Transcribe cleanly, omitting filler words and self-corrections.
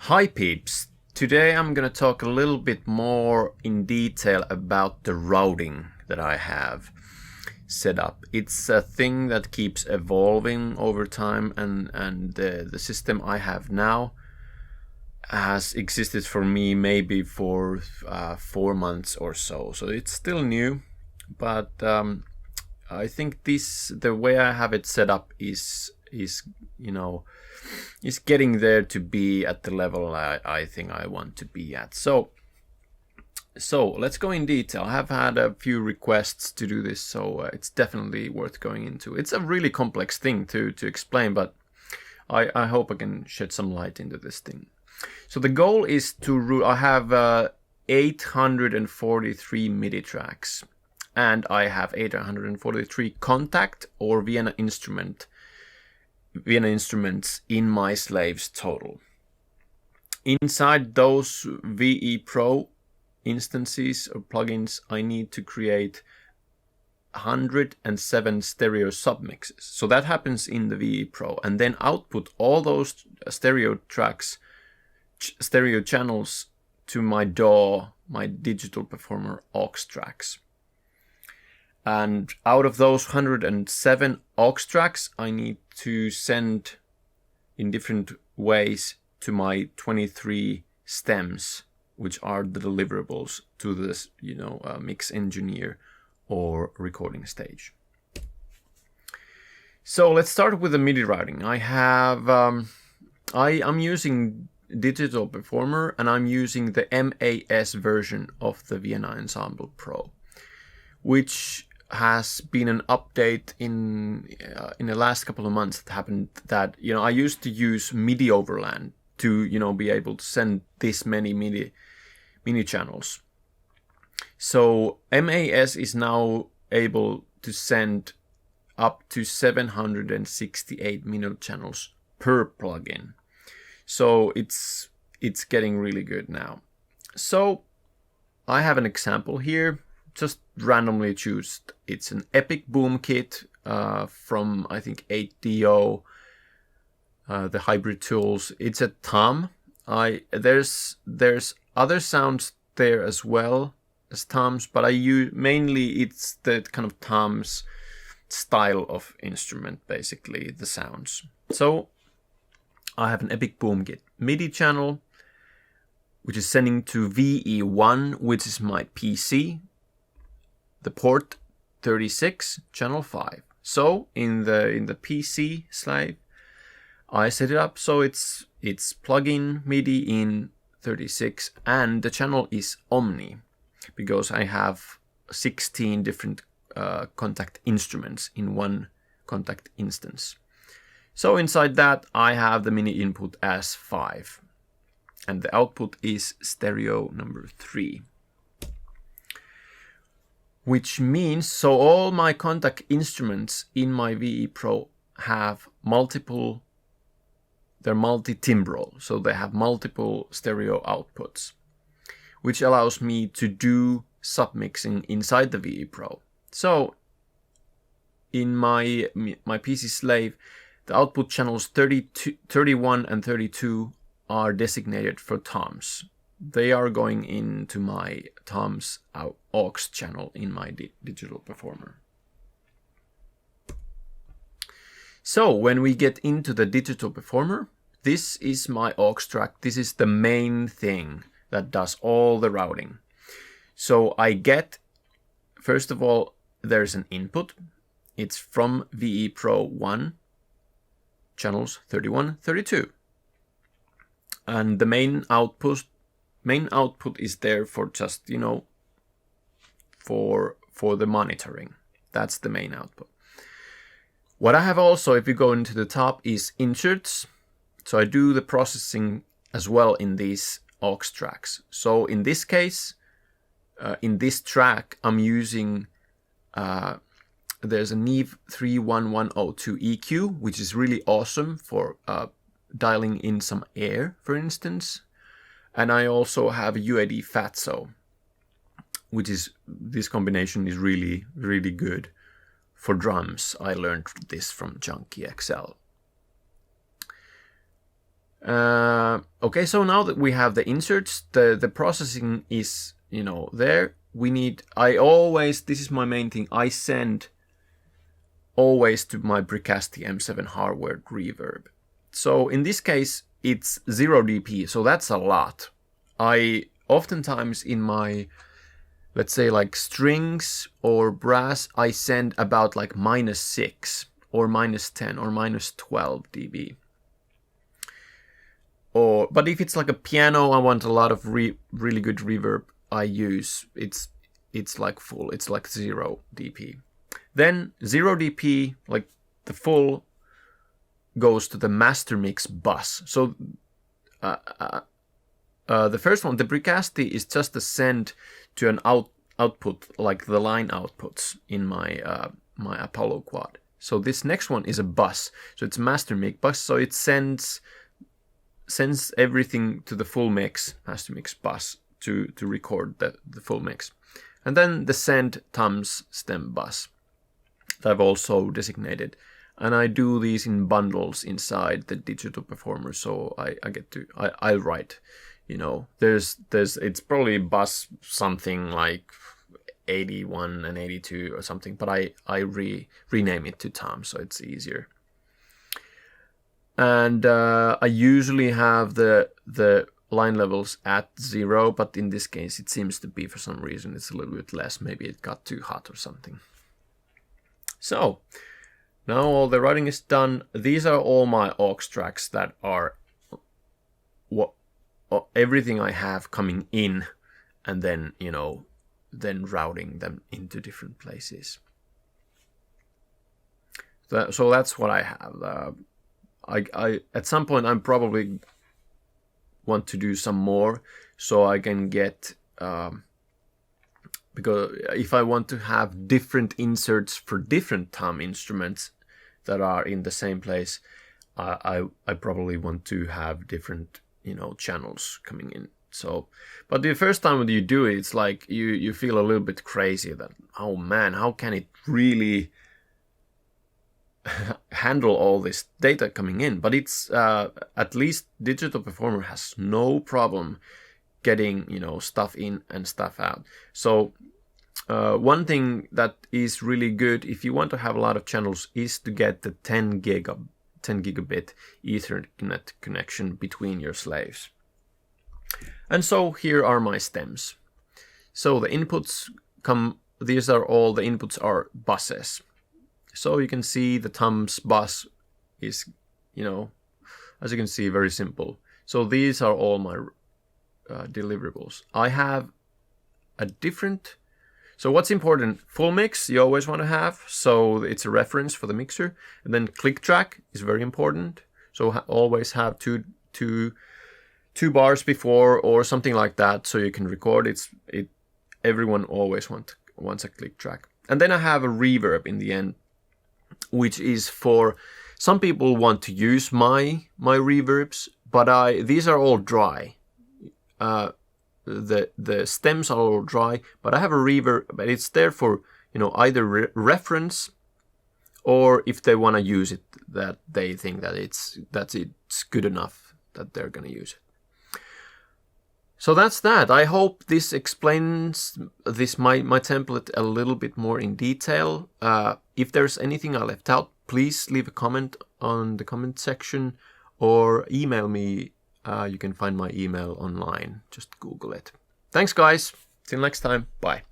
Hi peeps, today I'm gonna talk a little bit more in detail about the routing that I have set up. It's a thing that keeps evolving over time, and the system I have now has existed for me maybe for 4 months or so. So it's still new, but I think the way I have it set up is getting there to be at the level I think I want to be at. So let's go in detail. I have had a few requests to do this, so it's definitely worth going into. It's a really complex thing to explain, but I hope I can shed some light into this thing. So the goal is to I have 843 MIDI tracks, and I have 843 contact or Vienna instruments in my slaves total. Inside those VE Pro instances or plugins, I need to create 107 stereo submixes. So that happens in the VE Pro, and then output all those stereo tracks, stereo channels to my DAW, my digital performer aux tracks. And out of those 107 aux tracks, I need to send in different ways to my 23 stems, which are the deliverables to this, mix engineer or recording stage. So let's start with the MIDI routing. I have, I'm using Digital Performer, and I'm using the MAS version of the Vienna Ensemble Pro, which has been an update in the last couple of months that happened. That I used to use MIDI overland to be able to send this many MIDI channels. So MAS is now able to send up to 768 MIDI channels per plugin. So it's getting really good now. So I have an example here. Just randomly choose. It's an Epic Boom kit from I think 8DO, the hybrid tools. It's a tom. There's other sounds there as well as toms, but I use mainly it's the kind of toms style of instrument, basically the sounds. So I have an Epic Boom kit MIDI channel, which is sending to VE1, which is my PC. The port 36, channel 5. So in the PC slave, I set it up so it's plugin MIDI in 36, and the channel is Omni, because I have 16 different contact instruments in one contact instance. So inside that I have the MIDI input as 5, and the output is stereo number 3. Which means, so all my contact instruments in my VE Pro have they're multi-timbral, so they have multiple stereo outputs, which allows me to do submixing inside the VE Pro. So in my PC slave, the output channels 31 and 32 are designated for toms. They are going into my toms aux channel in my digital performer. So when we get into the digital performer, this is my aux track. This is the main thing that does all the routing. So I get, first of all, there's an input. It's from VE Pro 1, channels 31, 32. And the main output is there for just, for the monitoring. That's the main output. What I have also, if you go into the top, is inserts. So I do the processing as well in these aux tracks. So in this case, in this track, I'm using, there's a Neve 31102 EQ, which is really awesome for dialing in some air, for instance. And I also have a UAD Fatso, which is, this combination is really, really good for drums. I learned this from Junkie XL. Okay, so now that we have the inserts, the processing is, you know, there. This is my main thing, I send always to my Bricasti M7 hardware reverb. So in this case, it's 0 dB, so that's a lot. I oftentimes in my, let's say like strings or brass, I send about like -6 or -10 or -12 dB. But if it's like a piano, I want a lot of really good reverb, I use, it's like full, it's like 0 dB. Then 0 dB, like the full, goes to the master mix bus. So the first one, the Bricasti, is just a send to an output, like the line outputs in my my Apollo quad. So this next one is a bus, so it's master mix bus. So it sends everything to the full mix, master mix bus, to record the full mix. And then the send toms stem bus that I've also designated. And I do these in bundles inside the digital performer, so I write, you know, it's probably bus something like 81 and 82 or something, but I rename it to tom, so it's easier. And I usually have the line levels at 0, but in this case it seems to be, for some reason, it's a little bit less. Maybe it got too hot or something. So now all the writing is done. These are all my aux tracks that are everything I have coming in, and then, you know, then routing them into different places. So that's what I have. I at some point I'm probably want to do some more, so I can get because if I want to have different inserts for different tom instruments that are in the same place, I probably want to have different, you know, channels coming in. So, but the first time when you do it, it's like you feel a little bit crazy that, oh man, how can it really handle all this data coming in? But it's at least Digital Performer has no problem getting, you know, stuff in and stuff out. So one thing that is really good if you want to have a lot of channels is to get the 10 gigabit Ethernet connection between your slaves. And so here are my stems. So the inputs these are all the inputs are buses. So you can see the toms bus is, you know, as you can see, very simple. So these are all my deliverables. I have a different, so what's important, full mix you always want to have, so it's a reference for the mixer. And then click track is very important, so always have two bars before or something like that, so you can record it. Everyone always wants a click track. And then I have a reverb in the end, which is for some people want to use my reverbs, but these are all dry. The stems are all dry, but I have a reverb, but it's there for, you know, either reference, or if they want to use it, that they think that it's good enough that they're gonna use it. So that's that. I hope this explains my template a little bit more in detail. If there's anything I left out, please leave a comment on the comment section or email me. You can find my email online. Just Google it. Thanks, guys. Till next time. Bye.